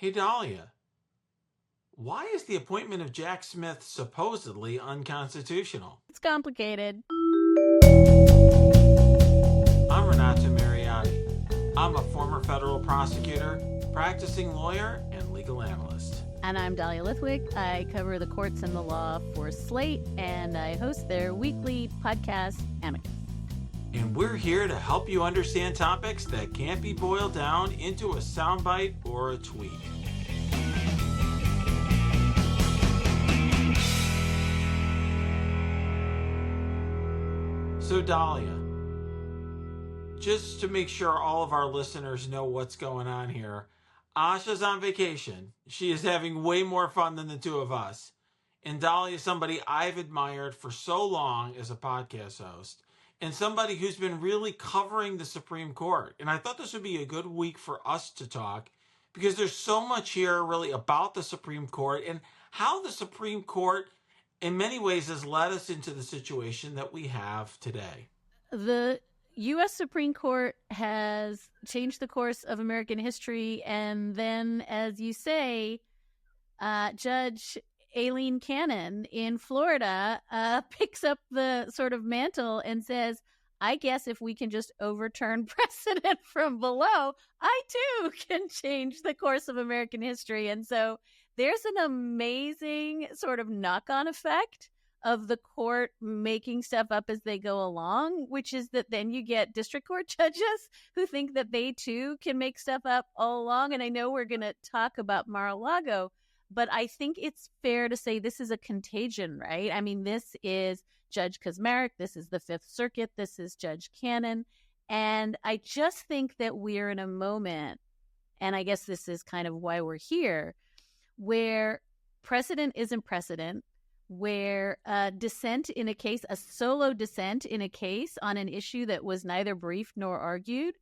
Hey, Dahlia, why is the appointment of Jack Smith supposedly unconstitutional? It's complicated. I'm Renato. I'm a former federal prosecutor, practicing lawyer, and legal analyst. And I'm Dahlia Lithwick. I cover the courts and the law for Slate, and I host their weekly podcast, Amicus. And we're here to help you understand topics that can't be boiled down into a soundbite or a tweet. So, Dahlia, just to make sure all of our listeners know what's going on here, Asha's on vacation. She is having way more fun than the two of us. And Dahlia is somebody I've admired for so long as a podcast host, and somebody who's been really covering the Supreme Court. And I thought this would be a good week for us to talk, because there's so much here really about the Supreme Court and how the Supreme Court in many ways has led us into the situation that we have today. The U.S. Supreme Court has changed the course of American history, and then, as you say, Judge Aileen Cannon in Florida picks up the sort of mantle and says, I guess if we can just overturn precedent from below, I too can change the course of American history. And so there's an amazing sort of knock-on effect of the court making stuff up as they go along, which is that then you get district court judges who think that they too can make stuff up all along. And I know we're going to talk about Mar-a-Lago, but I think it's fair to say this is a contagion, right? I mean, this is Judge Kaczmarek, this is the Fifth Circuit, this is Judge Cannon. And I just think that we're in a moment, and I guess this is kind of why we're here, where precedent isn't precedent, where dissent in a case, a solo dissent in a case on an issue that was neither briefed nor argued,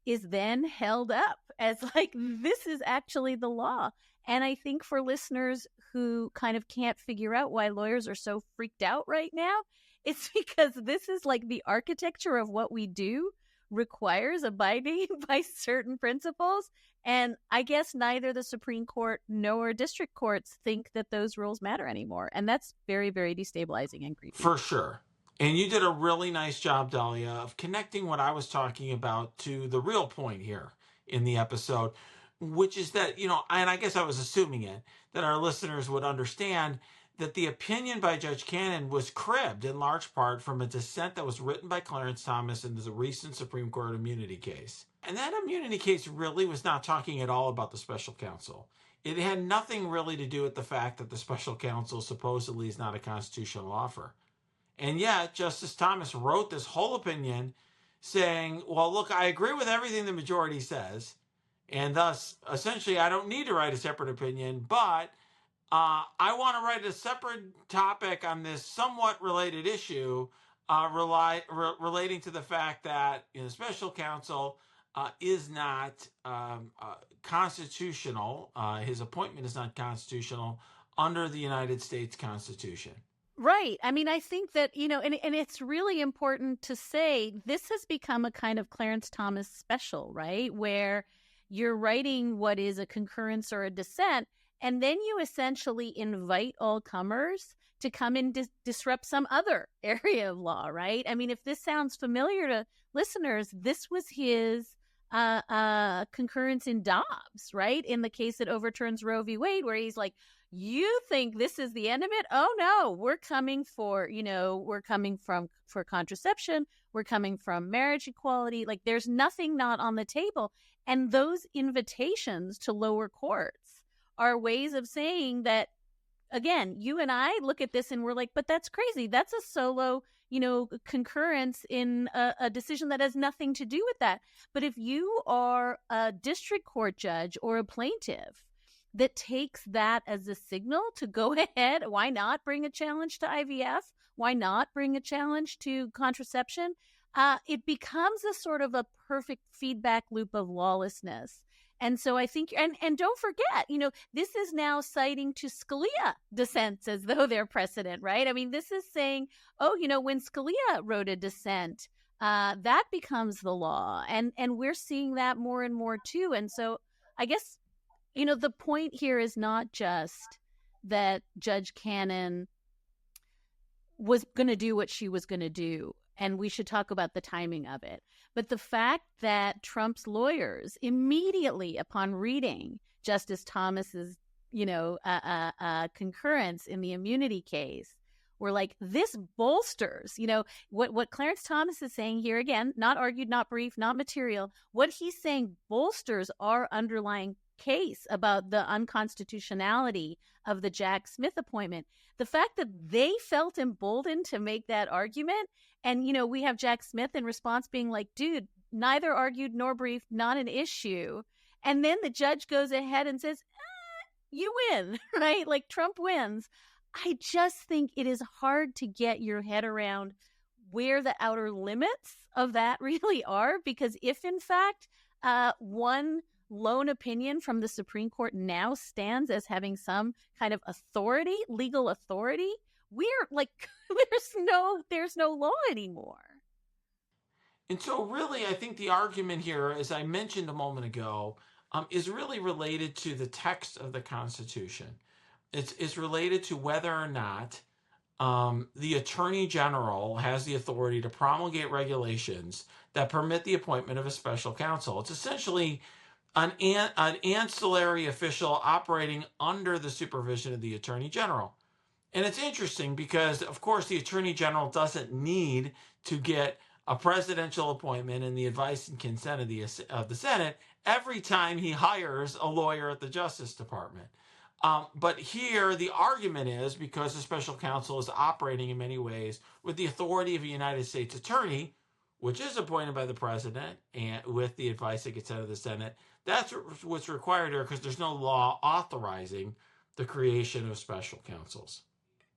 is then held up as like, this is actually the law. And I think for listeners who kind of can't figure out why lawyers are so freaked out right now, it's because this is like the architecture of what we do requires abiding by certain principles. And I guess neither the Supreme Court nor district courts think that those rules matter anymore. And that's very, very destabilizing and creepy. For sure. And you did a really nice job, Dahlia, of connecting what I was talking about to the real point here in the episode, which is that, and I guess I was assuming it, that our listeners would understand that the opinion by Judge Cannon was cribbed in large part from a dissent that was written by Clarence Thomas in the recent Supreme Court immunity case. And that immunity case really was not talking at all about the special counsel. It had nothing really to do with the fact that the special counsel supposedly is not a constitutional offer. And yet, Justice Thomas wrote this whole opinion saying, well, look, I agree with everything the majority says, and thus, essentially, I don't need to write a separate opinion, but I want to write a separate topic on this somewhat related issue relating to the fact that special counsel is not constitutional. His appointment is not constitutional under the United States Constitution. Right. I mean, I think that, and it's really important to say this has become a kind of Clarence Thomas special, right? Where you're writing what is a concurrence or a dissent, and then you essentially invite all comers to come and disrupt some other area of law, right? I mean, if this sounds familiar to listeners, this was his concurrence in Dobbs, right? In the case that overturns Roe v. Wade, where he's like, you think this is the end of it? Oh no, we're coming for contraception. We're coming from marriage equality. Like there's nothing not on the table. And those invitations to lower courts are ways of saying that, again, you and I look at this and we're like, but that's crazy. That's a solo, concurrence in a decision that has nothing to do with that. But if you are a district court judge or a plaintiff that takes that as a signal to go ahead, why not bring a challenge to IVF? Why not bring a challenge to contraception? It becomes a sort of a perfect feedback loop of lawlessness. And so I think, and don't forget, this is now citing to Scalia dissents as though they're precedent, right? I mean, this is saying, when Scalia wrote a dissent, that becomes the law. And we're seeing that more and more too. And so I guess, The point here is not just that Judge Cannon was going to do what she was going to do, and we should talk about the timing of it. But the fact that Trump's lawyers, immediately upon reading Justice Thomas's, concurrence in the immunity case, were like, this bolsters, what Clarence Thomas is saying here, again, not argued, not brief, not material. What he's saying bolsters our underlying case about the unconstitutionality of the Jack Smith appointment. The fact that they felt emboldened to make that argument, and we have Jack Smith in response being like, dude, neither argued nor briefed, not an issue. And then the judge goes ahead and says, you win, right? Like, Trump wins. I just think it is hard to get your head around where the outer limits of that really are, because if in fact one lone opinion from the Supreme Court now stands as having some kind of authority, legal authority, we're like, there's no law anymore. And so really, I think the argument here, as I mentioned a moment ago, is really related to the text of the Constitution. It's related to whether or not the Attorney General has the authority to promulgate regulations that permit the appointment of a special counsel. It's essentially an ancillary official operating under the supervision of the Attorney General. And it's interesting because, of course, the Attorney General doesn't need to get a presidential appointment and the advice and consent of the Senate every time he hires a lawyer at the Justice Department. But here, the argument is because the special counsel is operating in many ways with the authority of a United States attorney, which is appointed by the president and with the advice and consent of the Senate. That's what's required here, because there's no law authorizing the creation of special counsels.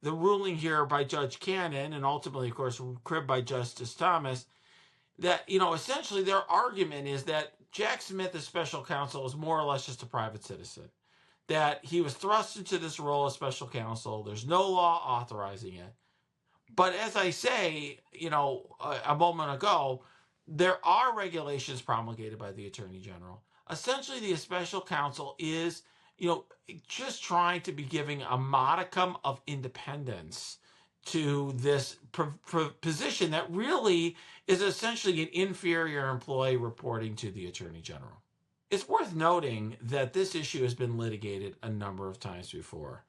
The ruling here by Judge Cannon, and ultimately, of course, cribbed by Justice Thomas, that, essentially their argument is that Jack Smith as special counsel is more or less just a private citizen, that he was thrust into this role as special counsel. There's no law authorizing it. But as I say, a moment ago, there are regulations promulgated by the Attorney General. Essentially, the special counsel is, just trying to be giving a modicum of independence to this position that really is essentially an inferior employee reporting to the Attorney General. It's worth noting that this issue has been litigated a number of times before.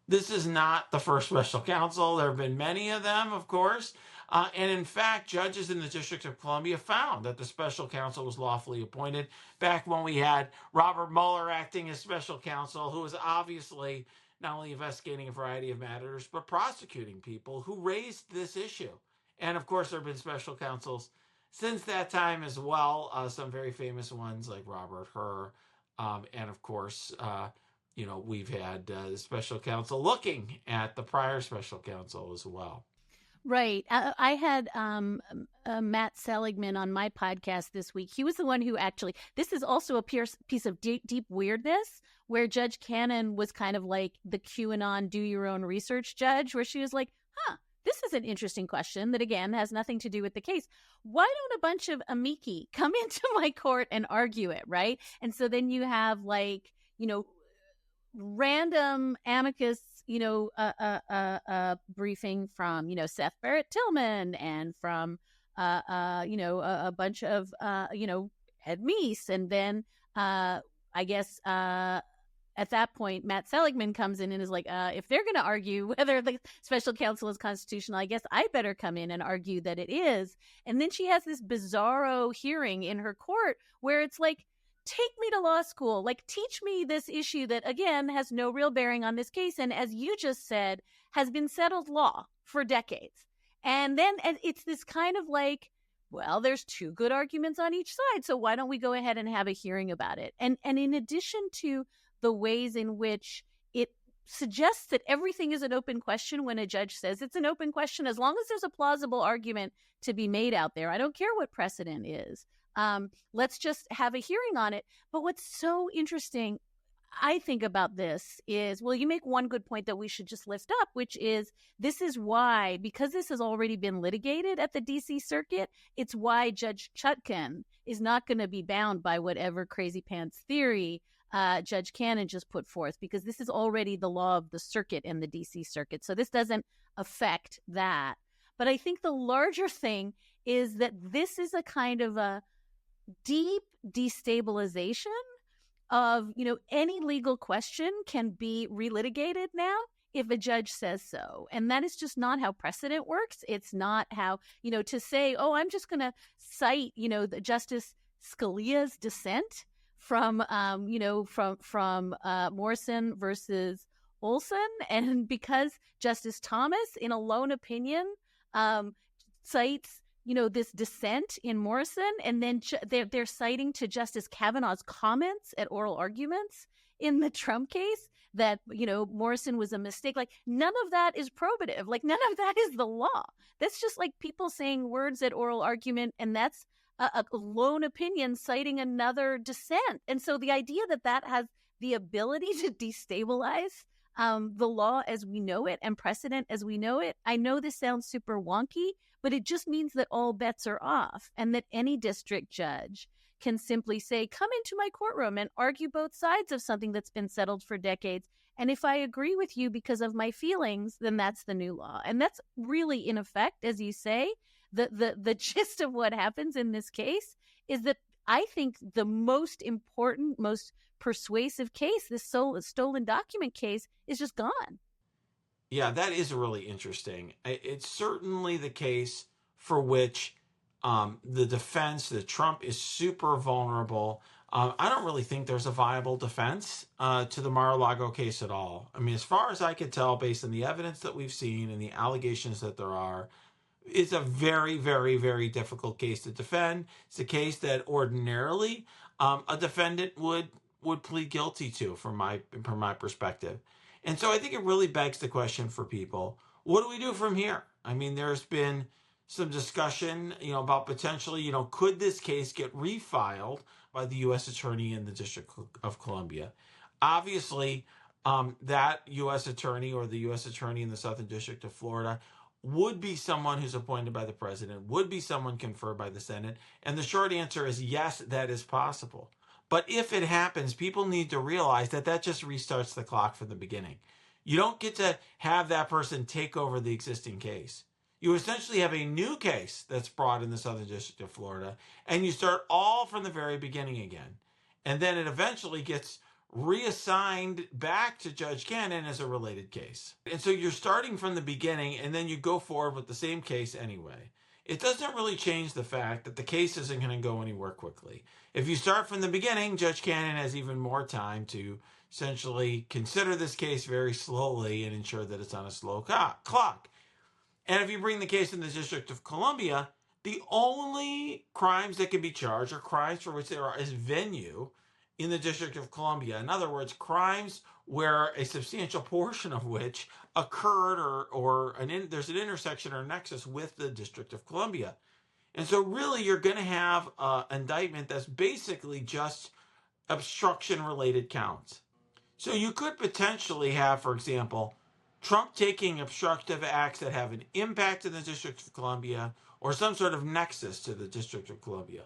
This is not the first special counsel. There have been many of them, of course. And in fact, judges in the District of Columbia found that the special counsel was lawfully appointed back when we had Robert Mueller acting as special counsel, who was obviously not only investigating a variety of matters, but prosecuting people who raised this issue. And of course, there have been special counsels since that time as well, some very famous ones like Robert Hur. And of course, we've had the special counsel looking at the prior special counsel as well. Right. I had Matt Seligman on my podcast this week. He was the one who actually, this is also a piece of deep weirdness, where Judge Cannon was kind of like the QAnon do your own research judge, where she was like, this is an interesting question that, again, has nothing to do with the case. Why don't a bunch of amici come into my court and argue it, right? And so then you have random amicus, briefing from, Seth Barrett Tillman and from, a bunch of, Ed Meese. And then I guess at that point, Matt Seligman comes in and is like, if they're going to argue whether the special counsel is constitutional, I guess I better come in and argue that it is. And then she has this bizarro hearing in her court where it's like, take me to law school, like teach me this issue that, again, has no real bearing on this case. And as you just said, has been settled law for decades. And then it's this kind of like, well, there's two good arguments on each side, so why don't we go ahead and have a hearing about it? And in addition to the ways in which it suggests that everything is an open question when a judge says it's an open question, as long as there's a plausible argument to be made out there, I don't care what precedent is. Let's just have a hearing on it. But what's so interesting, I think, about this is, well, you make one good point that we should just lift up, which is this is why, because this has already been litigated at the DC Circuit, it's why Judge Chutkan is not going to be bound by whatever crazy pants theory Judge Cannon just put forth, because this is already the law of the circuit in the DC circuit. So this doesn't affect that. But I think the larger thing is that this is a kind of a deep destabilization of, any legal question can be relitigated now if a judge says so. And that is just not how precedent works. It's not how, to say, oh, I'm just going to cite, the Justice Scalia's dissent from, from Morrison versus Olson. And because Justice Thomas, in a lone opinion, cites this dissent in Morrison, and then they're citing to Justice Kavanaugh's comments at oral arguments in the Trump case that, Morrison was a mistake. Like, none of that is probative. Like, none of that is the law. That's just like people saying words at oral argument, and that's a lone opinion citing another dissent. And so the idea that has the ability to destabilize the law as we know it and precedent as we know it, I know this sounds super wonky, but it just means that all bets are off, and that any district judge can simply say, come into my courtroom and argue both sides of something that's been settled for decades. And if I agree with you because of my feelings, then that's the new law. And that's really, in effect, as you say, the gist of what happens in this case is that I think the most important, most persuasive case, this stolen document case, is just gone. Yeah, that is really interesting. It's certainly the case for which the defense, that Trump is super vulnerable. I don't really think there's a viable defense to the Mar-a-Lago case at all. I mean, as far as I can tell, based on the evidence that we've seen and the allegations that there are, it's a very, very, very difficult case to defend. It's a case that ordinarily a defendant would plead guilty to, from my perspective. And so I think it really begs the question for people, what do we do from here? I mean, there's been some discussion, about potentially, could this case get refiled by the U.S. Attorney in the District of Columbia? Obviously, that U.S. Attorney, or the U.S. Attorney in the Southern District of Florida, would be someone who's appointed by the president, would be someone conferred by the Senate. And the short answer is yes, that is possible. But if it happens, people need to realize that just restarts the clock from the beginning. You don't get to have that person take over the existing case. You essentially have a new case that's brought in the Southern District of Florida, and you start all from the very beginning again. And then it eventually gets reassigned back to Judge Cannon as a related case. And so you're starting from the beginning, and then you go forward with the same case anyway. It doesn't really change the fact that the case isn't going to go anywhere quickly. If you start from the beginning, Judge Cannon has even more time to essentially consider this case very slowly and ensure that it's on a slow clock. And if you bring the case in the District of Columbia, the only crimes that can be charged are crimes for which there is venue in the District of Columbia. In other words, crimes where a substantial portion of which occurred there's an intersection or nexus with the District of Columbia. And so really you're going to have an indictment that's basically just obstruction-related counts. So you could potentially have, for example, Trump taking obstructive acts that have an impact in the District of Columbia or some sort of nexus to the District of Columbia.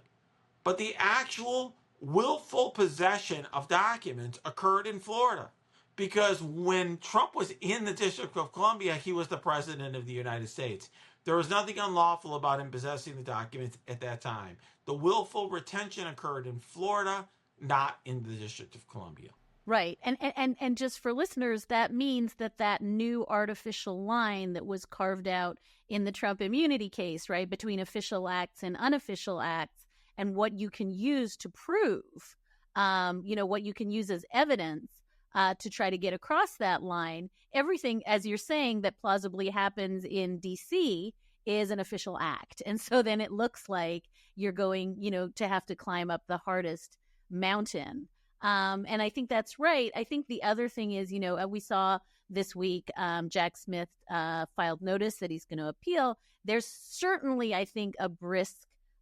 But the actual willful possession of documents occurred in Florida, because when Trump was in the District of Columbia, he was the president of the United States. There was nothing unlawful about him possessing the documents at that time. The willful retention occurred in Florida, not in the District of Columbia. Right. And just for listeners, that means that new artificial line that was carved out in the Trump immunity case, right, between official acts and unofficial acts, and what you can use to prove, what you can use as evidence to try to get across that line. Everything, as you're saying, that plausibly happens in D.C. is an official act. And so then it looks like you're going, to have to climb up the hardest mountain. And I think that's right. I think the other thing is, we saw this week, Jack Smith filed notice that he's going to appeal. There's certainly, I think, a brisk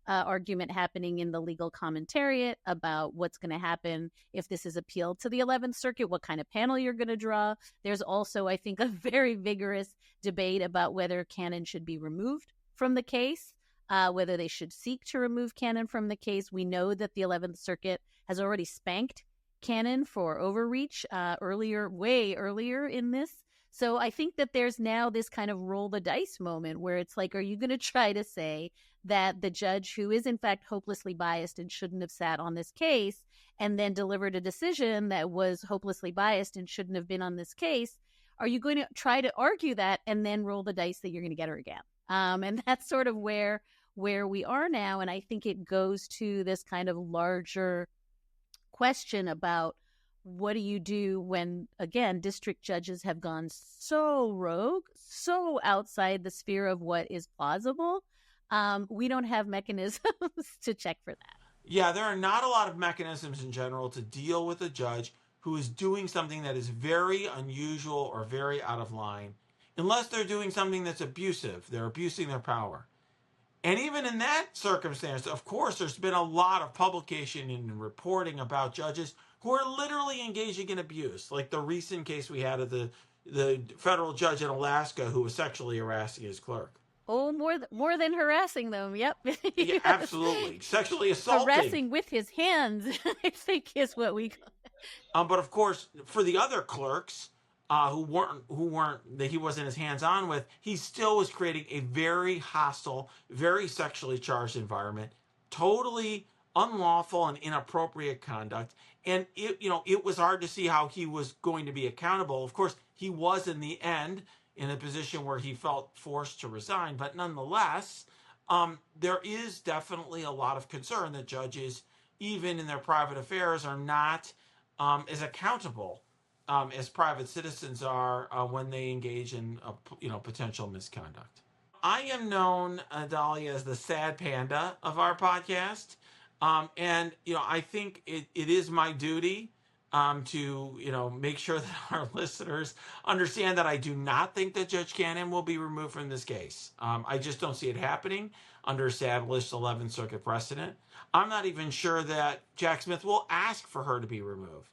argument happening in the legal commentariat about what's going to happen if this is appealed to the 11th Circuit, what kind of panel you're going to draw. There's also, I think, a very vigorous debate about whether Cannon should be removed from the case, whether they should seek to remove Cannon from the case. We know that the 11th Circuit has already spanked canon for overreach way earlier in this. So I think that there's now this kind of roll the dice moment where it's like, are you going to try to say that the judge who is in fact hopelessly biased and shouldn't have sat on this case and then delivered a decision that was hopelessly biased and shouldn't have been on this case, are you going to try to argue that and then roll the dice that you're going to get her again? And that's sort of where we are now. And I think it goes to this kind of larger question about what do you do when, again, district judges have gone so rogue, so outside the sphere of what is plausible. We don't have mechanisms to check for that. Yeah, there are not a lot of mechanisms in general to deal with a judge who is doing something that is very unusual or very out of line, unless they're doing something that's abusive. They're abusing their power. And even in that circumstance, of course, there's been a lot of publication and reporting about judges who are literally engaging in abuse, like the recent case we had of the federal judge in Alaska who was sexually harassing his clerk. Oh, more than harassing them. Yep. Yeah, absolutely. Sexually assaulting. Harassing with his hands, I think, is what we call it. But of course, for the other clerks who weren't that he wasn't as hands-on with, he still was creating a very hostile, very sexually charged environment, totally unlawful and inappropriate conduct. And it was hard to see how he was going to be accountable. Of course, he was in the end in a position where he felt forced to resign. But nonetheless, there is definitely a lot of concern that judges, even in their private affairs, are not as accountable as private citizens are when they engage in potential misconduct. I am known, Dahlia, as the sad panda of our podcast. And I think it is my duty to make sure that our listeners understand that I do not think that Judge Cannon will be removed from this case. I just don't see it happening under established 11th Circuit precedent. I'm not even sure that Jack Smith will ask for her to be removed.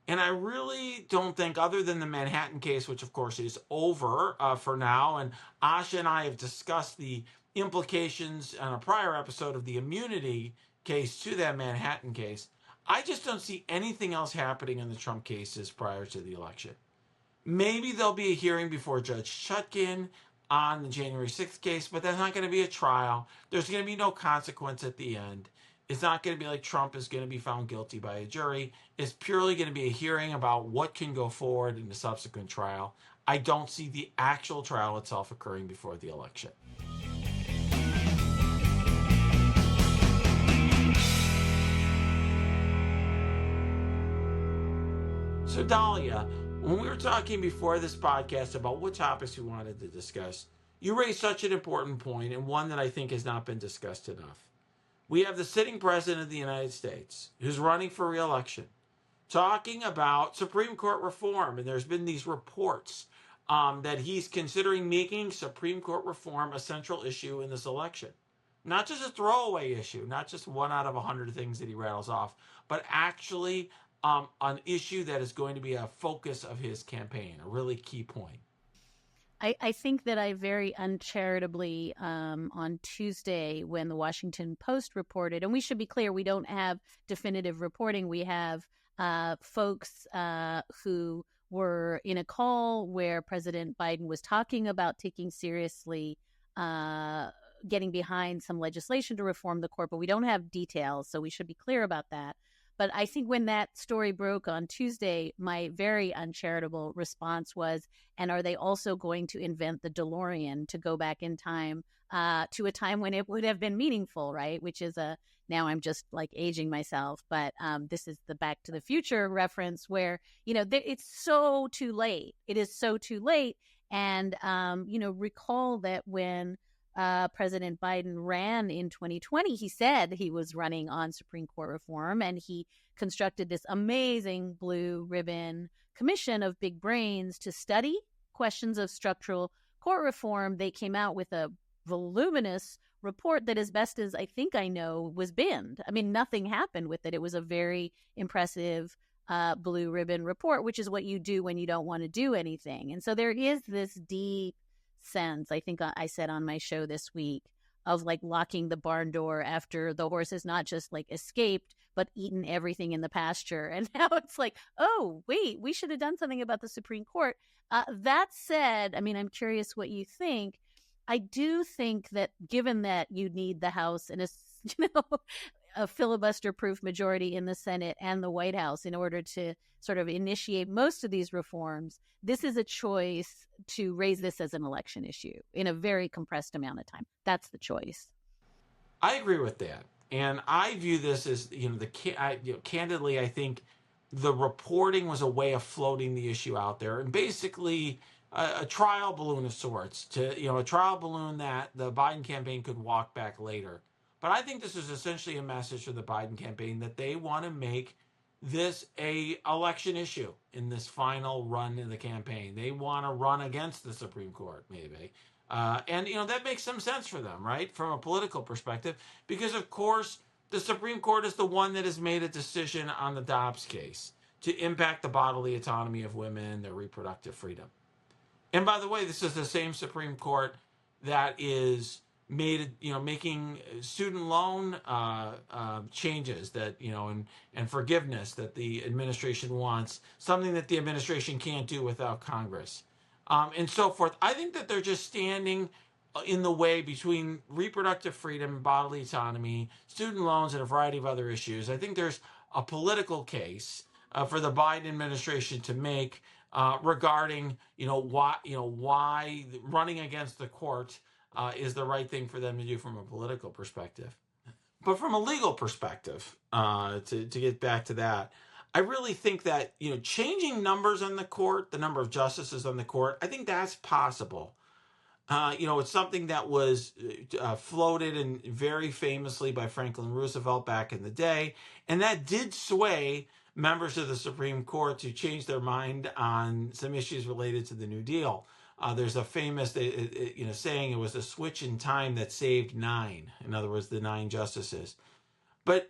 And I really don't think, other than the Manhattan case, which of course is over for now, and Asha and I have discussed the implications on a prior episode of the immunity case to that Manhattan case, I just don't see anything else happening in the Trump cases prior to the election. Maybe there'll be a hearing before Judge Chutkan on the January 6th case, but that's not going to be a trial. There's going to be no consequence at the end. It's not going to be like Trump is going to be found guilty by a jury. It's purely going to be a hearing about what can go forward in the subsequent trial. I don't see the actual trial itself occurring before the election. So Dahlia, when we were talking before this podcast about what topics we wanted to discuss, you raised such an important point, and one that I think has not been discussed enough. We have the sitting president of the United States who's running for re-election, talking about Supreme Court reform. And there's been these reports that he's considering making Supreme Court reform a central issue in this election. Not just a throwaway issue, not just one out of 100 things that he rattles off, but actually an issue that is going to be a focus of his campaign, a really key point. I think that I very uncharitably on Tuesday, when the Washington Post reported, and we should be clear, we don't have definitive reporting. We have folks who were in a call where President Biden was talking about taking seriously getting behind some legislation to reform the court, but we don't have details, so we should be clear about that. But I think when that story broke on Tuesday, my very uncharitable response was, and are they also going to invent the DeLorean to go back in time to a time when it would have been meaningful, right? Which is now I'm just like aging myself, but this is the Back to the Future reference where, it's so too late. It is so too late. And, recall that when President Biden ran in 2020, he said he was running on Supreme Court reform, and he constructed this amazing blue ribbon commission of big brains to study questions of structural court reform. They came out with a voluminous report that, as best as I think I know, was binned. I mean, nothing happened with it. It was a very impressive blue ribbon report, which is what you do when you don't want to do anything. And so there is this deep sense, I think I said on my show this week, of like locking the barn door after the horse has not just like escaped, but eaten everything in the pasture. And now it's like, oh, wait, we should have done something about the Supreme Court. That said, I mean, I'm curious what you think. I do think that given that you need the House and a filibuster-proof majority in the Senate and the White House in order to sort of initiate most of these reforms, this is a choice to raise this as an election issue in a very compressed amount of time. That's the choice. I agree with that. And I view this as, candidly, I think the reporting was a way of floating the issue out there, and basically a trial balloon of sorts, a trial balloon that the Biden campaign could walk back later. But I think this is essentially a message for the Biden campaign that they want to make this a election issue in this final run in the campaign. They want to run against the Supreme Court, maybe. And that makes some sense for them, right? From a political perspective, because of course, the Supreme Court is the one that has made a decision on the Dobbs case to impact the bodily autonomy of women, their reproductive freedom. And by the way, this is the same Supreme Court that is making student loan changes that, and forgiveness that the administration wants, something that the administration can't do without Congress, and so forth. I think that they're just standing in the way between reproductive freedom and bodily autonomy, student loans, and a variety of other issues. I think there's a political case for the Biden administration to make regarding, why running against the court is the right thing for them to do from a political perspective. But from a legal perspective, to get back to that, I really think that, changing numbers on the court, the number of justices on the court, I think that's possible. It's something that was floated and very famously by Franklin Roosevelt back in the day, and that did sway members of the Supreme Court to change their mind on some issues related to the New Deal. There's a famous, saying it was a switch in time that saved 9. In other words, the 9 justices. But,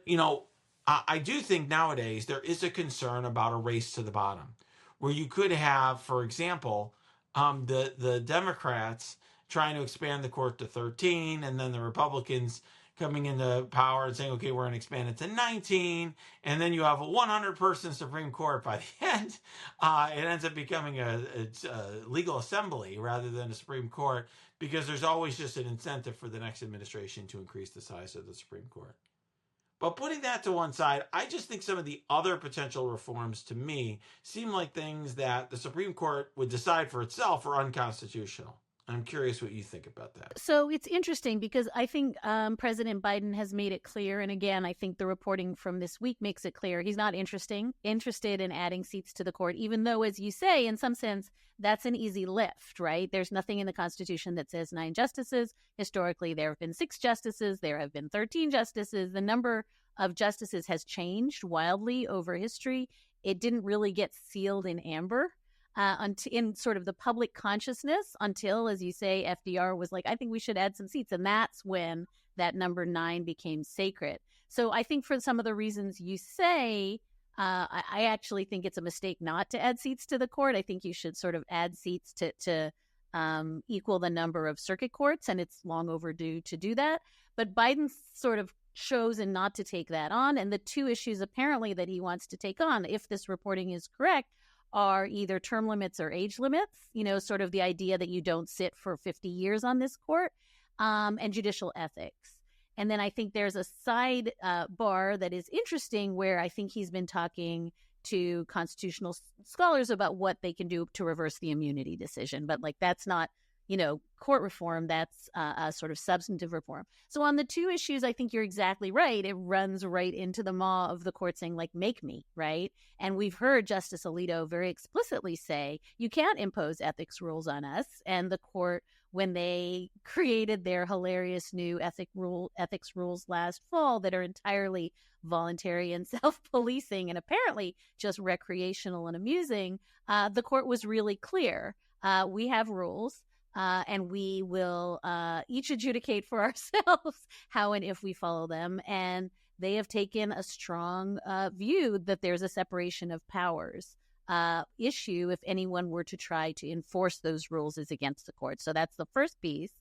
I do think nowadays there is a concern about a race to the bottom, where you could have, for example, the Democrats trying to expand the court to 13, and then the Republicans coming into power and saying, okay, we're going to expand it to 19, and then you have a 100-person Supreme Court by the end. It ends up becoming a legal assembly rather than a Supreme Court, because there's always just an incentive for the next administration to increase the size of the Supreme Court. But putting that to one side, I just think some of the other potential reforms, to me, seem like things that the Supreme Court would decide for itself are unconstitutional. I'm curious what you think about that. So it's interesting because I think President Biden has made it clear. And again, I think the reporting from this week makes it clear he's not interested in adding seats to the court, even though, as you say, in some sense, that's an easy lift, right? There's nothing in the Constitution that says 9 justices. Historically, there have been 6 justices. There have been 13 justices. The number of justices has changed wildly over history. It didn't really get sealed in amber in sort of the public consciousness until, as you say, FDR was like, I think we should add some seats. And that's when that number 9 became sacred. So I think for some of the reasons you say, I actually think it's a mistake not to add seats to the court. I think you should sort of add seats to equal the number of circuit courts, and it's long overdue to do that. But Biden's sort of chosen not to take that on. And the 2 issues apparently that he wants to take on, if this reporting is correct, are either term limits or age limits, sort of the idea that you don't sit for 50 years on this court, and judicial ethics. And then I think there's a side bar that is interesting where I think he's been talking to constitutional scholars about what they can do to reverse the immunity decision. But that's not, court reform, that's a sort of substantive reform. So on the 2 issues, I think you're exactly right. It runs right into the maw of the court saying, make me, right? And we've heard Justice Alito very explicitly say, you can't impose ethics rules on us. And the court, when they created their hilarious new ethics rules last fall that are entirely voluntary and self-policing and apparently just recreational and amusing, the court was really clear. We have rules. And we will each adjudicate for ourselves how and if we follow them. And they have taken a strong view that there's a separation of powers issue if anyone were to try to enforce those rules is against the court. So that's the first piece.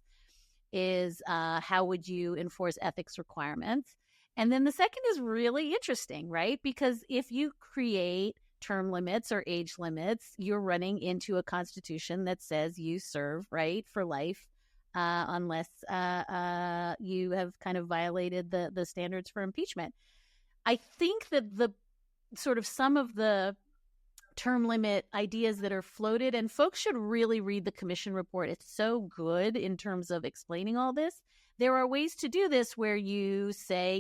is how would you enforce ethics requirements? And then the second is really interesting, right? Because if you create term limits or age limits, you're running into a constitution that says you serve, right, for life, unless you have kind of violated the standards for impeachment. I think that the sort of some of the term limit ideas that are floated, and folks should really read the commission report. It's so good in terms of explaining all this. There are ways to do this where you say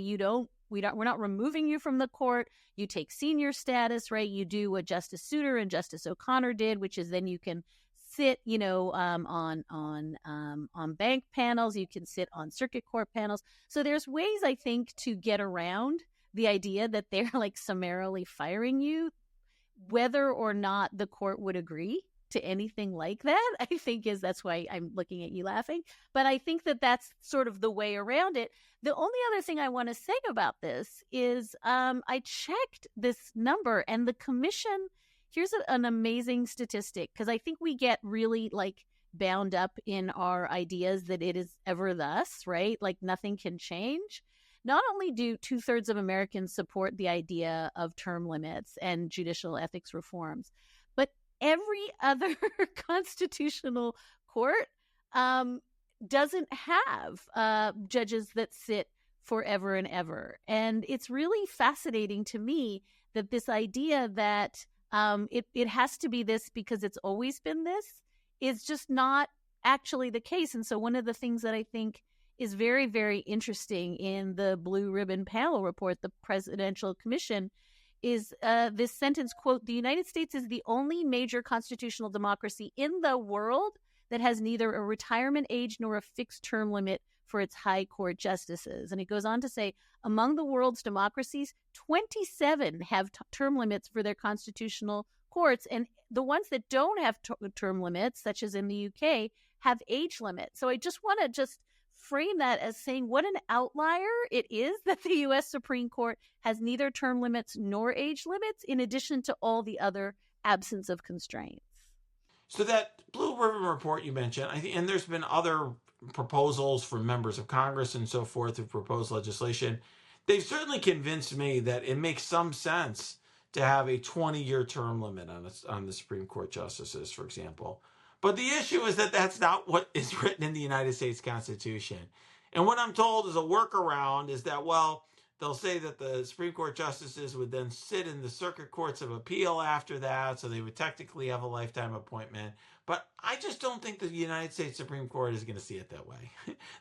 we're not removing you from the court. You take senior status, right? You do what Justice Souter and Justice O'Connor did, which is then you can sit, on bank panels. You can sit on circuit court panels. So there's ways, I think, to get around the idea that they're like summarily firing you. Whether or not the court would agree to anything like that, I think that's why I'm looking at you laughing. But I think that that's sort of the way around it. The only other thing I want to say about this is I checked this number, and the commission, here's an amazing statistic, because I think we get really like bound up in our ideas that it is ever thus, right? Like nothing can change. Not only do 2/3 of Americans support the idea of term limits and judicial ethics reforms, but every other constitutional court doesn't have judges that sit forever and ever. And it's really fascinating to me that this idea that it has to be this because it's always been this is just not actually the case. And so one of the things that I think is very, very interesting in the Blue Ribbon Panel report, the Presidential Commission, is this sentence, quote, "The United States is the only major constitutional democracy in the world that has neither a retirement age nor a fixed term limit for its high court justices." And it goes on to say, among the world's democracies, 27 have term limits for their constitutional courts. And the ones that don't have term limits, such as in the UK, have age limits. So I just want to frame that as saying what an outlier it is that the U.S. Supreme Court has neither term limits nor age limits, in addition to all the other absence of constraints. So that Blue Ribbon report you mentioned, I think, and there's been other proposals from members of Congress and so forth who proposed legislation. They've certainly convinced me that it makes some sense to have a 20-year term limit on the Supreme Court justices, for example. But the issue is that that's not what is written in the United States Constitution. And what I'm told is a workaround is that, well, they'll say that the Supreme Court justices would then sit in the circuit courts of appeal after that, so they would technically have a lifetime appointment. But I just don't think the United States Supreme Court is going to see it that way.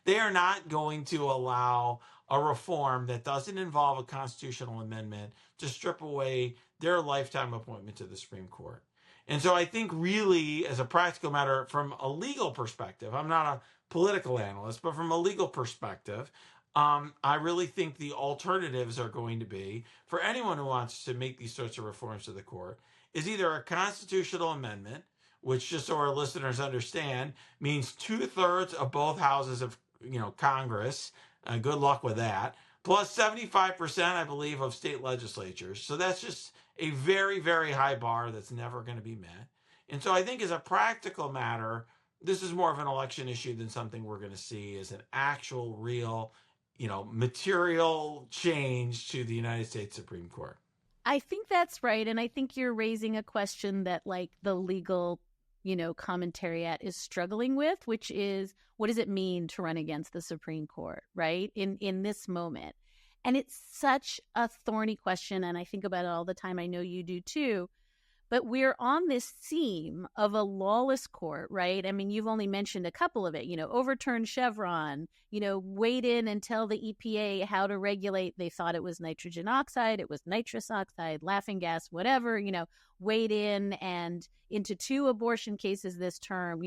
They are not going to allow a reform that doesn't involve a constitutional amendment to strip away their lifetime appointment to the Supreme Court. And so I think really, as a practical matter, from a legal perspective, I'm not a political analyst, but from a legal perspective, I really think the alternatives are going to be, for anyone who wants to make these sorts of reforms to the court, is either a constitutional amendment, which, just so our listeners understand, means 2/3 of both houses of Congress. Good luck with that. Plus 75%, I believe, of state legislatures. So that's just a very, very high bar that's never going to be met. And so I think as a practical matter, this is more of an election issue than something we're going to see as an actual, real, material change to the United States Supreme Court. I think that's right. And I think you're raising a question that like the legal, commentariat is struggling with, which is, what does it mean to run against the Supreme Court, right? In this moment. And it's such a thorny question, and I think about it all the time. I know you do too. But we're on this theme of a lawless court, right? I mean, you've only mentioned a couple of it, overturn Chevron, wait in and tell the EPA how to regulate. They thought it was nitrogen oxide, it was nitrous oxide, laughing gas, whatever, wait in and into 2 abortion cases this term,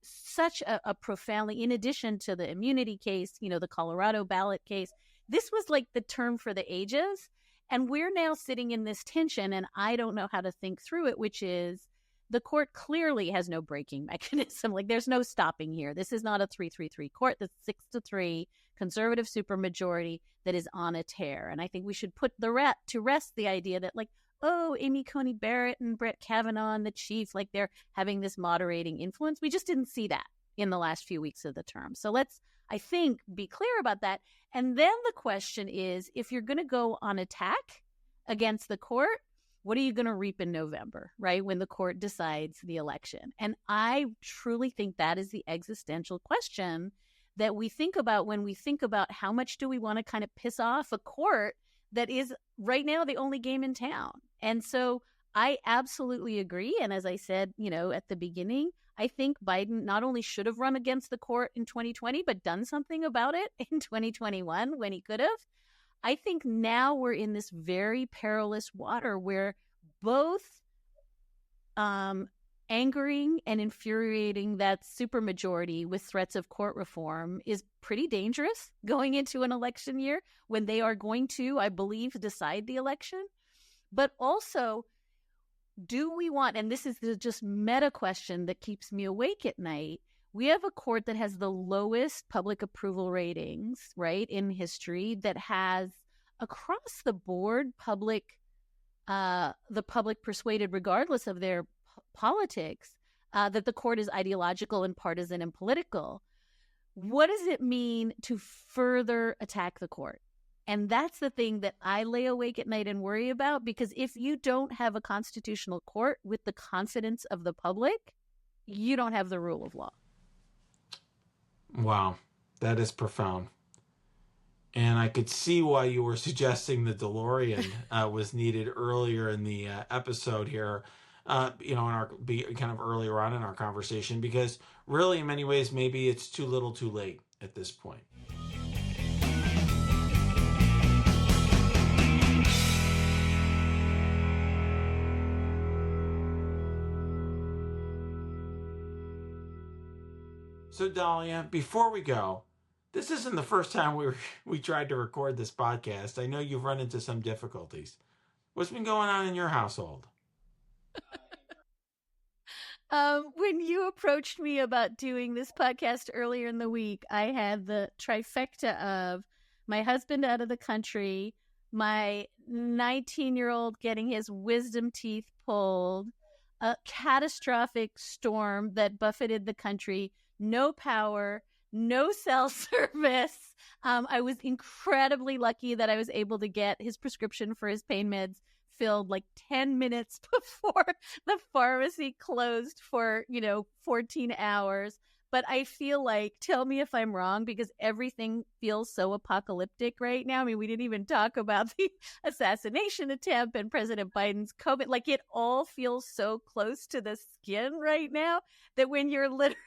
such a profoundly, in addition to the immunity case, the Colorado ballot case, this was like the term for the ages. And we're now sitting in this tension, and I don't know how to think through it, which is the court clearly has no braking mechanism. Like, there's no stopping here. This is not a 3-3-3 court. That's 6-3 conservative supermajority that is on a tear. And I think we should put to rest the idea that, like, oh, Amy Coney Barrett and Brett Kavanaugh and the chief, like, they're having this moderating influence. We just didn't see that. in the last few weeks of the term. So let's, I think, be clear about that. And then the question is, if you're going to go on attack against the court, what are you going to reap in November, right? When the court decides the election. And I truly think that is the existential question that we think about when we think about how much do we want to kind of piss off a court that is right now the only game in town. And so I absolutely agree. And as I said, at the beginning, I think Biden not only should have run against the court in 2020, but done something about it in 2021 when he could have. I think now we're in this very perilous water where both angering and infuriating that supermajority with threats of court reform is pretty dangerous going into an election year when they are going to, I believe, decide the election. But also, do we want, and this is the just meta question that keeps me awake at night, we have a court that has the lowest public approval ratings, right, in history, that has across the board the public persuaded, regardless of their politics, that the court is ideological and partisan and political. What does it mean to further attack the court? And that's the thing that I lay awake at night and worry about, because if you don't have a constitutional court with the confidence of the public, you don't have the rule of law. Wow, that is profound. And I could see why you were suggesting the DeLorean was needed earlier in the episode here, in our kind of earlier on in our conversation, because really, in many ways, maybe it's too little, too late at this point. So, Dahlia, before we go, this isn't the first time we tried to record this podcast. I know you've run into some difficulties. What's been going on in your household? When you approached me about doing this podcast earlier in the week, I had the trifecta of my husband out of the country, my 19-year-old getting his wisdom teeth pulled, a catastrophic storm that buffeted the country, no power, no cell service. I was incredibly lucky that I was able to get his prescription for his pain meds filled like 10 minutes before the pharmacy closed for, 14 hours. But I feel like, tell me if I'm wrong, because everything feels so apocalyptic right now. I mean, we didn't even talk about the assassination attempt and President Biden's COVID. Like, it all feels so close to the skin right now that when you're literally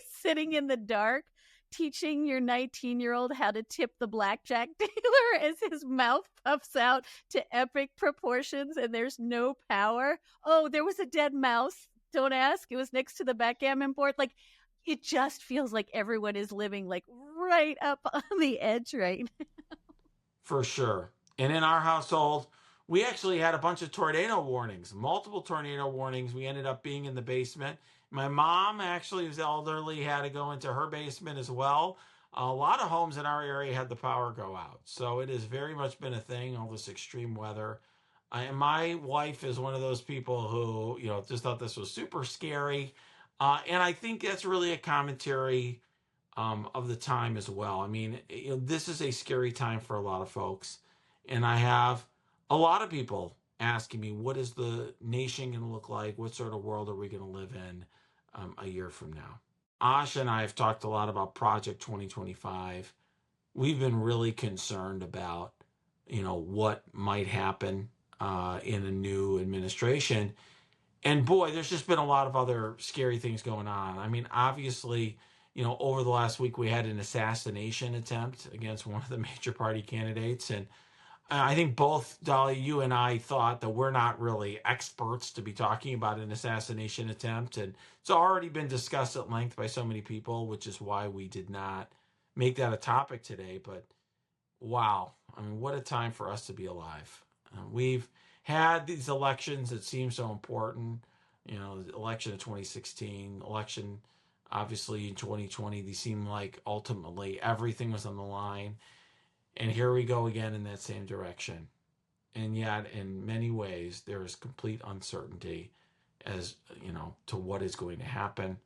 sitting in the dark, teaching your 19-year-old how to tip the blackjack dealer as his mouth puffs out to epic proportions and there's no power. Oh, there was a dead mouse. Don't ask. It was next to the backgammon board. Like, it just feels like everyone is living like right up on the edge right now. For sure. And in our household, we actually had a bunch of tornado warnings, multiple tornado warnings. We ended up being in the basement. My mom actually was elderly, had to go into her basement as well. A lot of homes in our area had the power go out. So it has very much been a thing, all this extreme weather. And my wife is one of those people who, just thought this was super scary. And I think that's really a commentary of the time as well. I mean, this is a scary time for a lot of folks. And I have a lot of people asking me, what is the nation going to look like? What sort of world are we going to live in a year from now? Asha and I have talked a lot about Project 2025. We've been really concerned about, what might happen in a new administration. And boy, there's just been a lot of other scary things going on. I mean, obviously, over the last week, we had an assassination attempt against one of the major party candidates. And I think both, Dahlia, you and I thought that we're not really experts to be talking about an assassination attempt. And it's already been discussed at length by so many people, which is why we did not make that a topic today. But wow, I mean, what a time for us to be alive. We've had these elections that seem so important, the election of 2016, election obviously in 2020, these seem like ultimately everything was on the line. And here we go again in that same direction. And yet, in many ways, there is complete uncertainty as, to what is going to happen,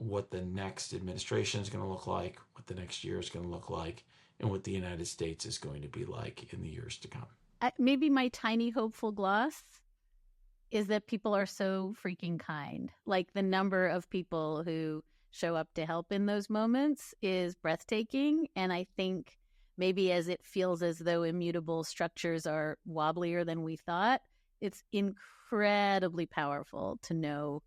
what the next administration is going to look like, what the next year is going to look like, and what the United States is going to be like in the years to come. Maybe my tiny hopeful gloss is that people are so freaking kind. Like, the number of people who show up to help in those moments is breathtaking. And I think maybe as it feels as though immutable structures are wobblier than we thought, it's incredibly powerful to know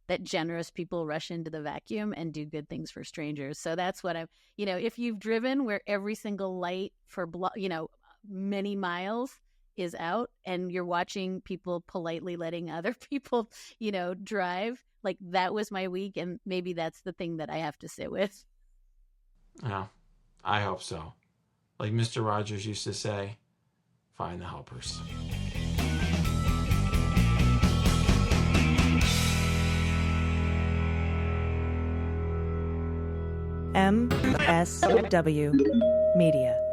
that generous people rush into the vacuum and do good things for strangers. So that's what if you've driven where every single light for, many miles is out, and you're watching people politely letting other people, drive, like, that was my week. And maybe that's the thing that I have to sit with. Yeah, I hope so. Like Mr. Rogers used to say, find the helpers. MSW Media.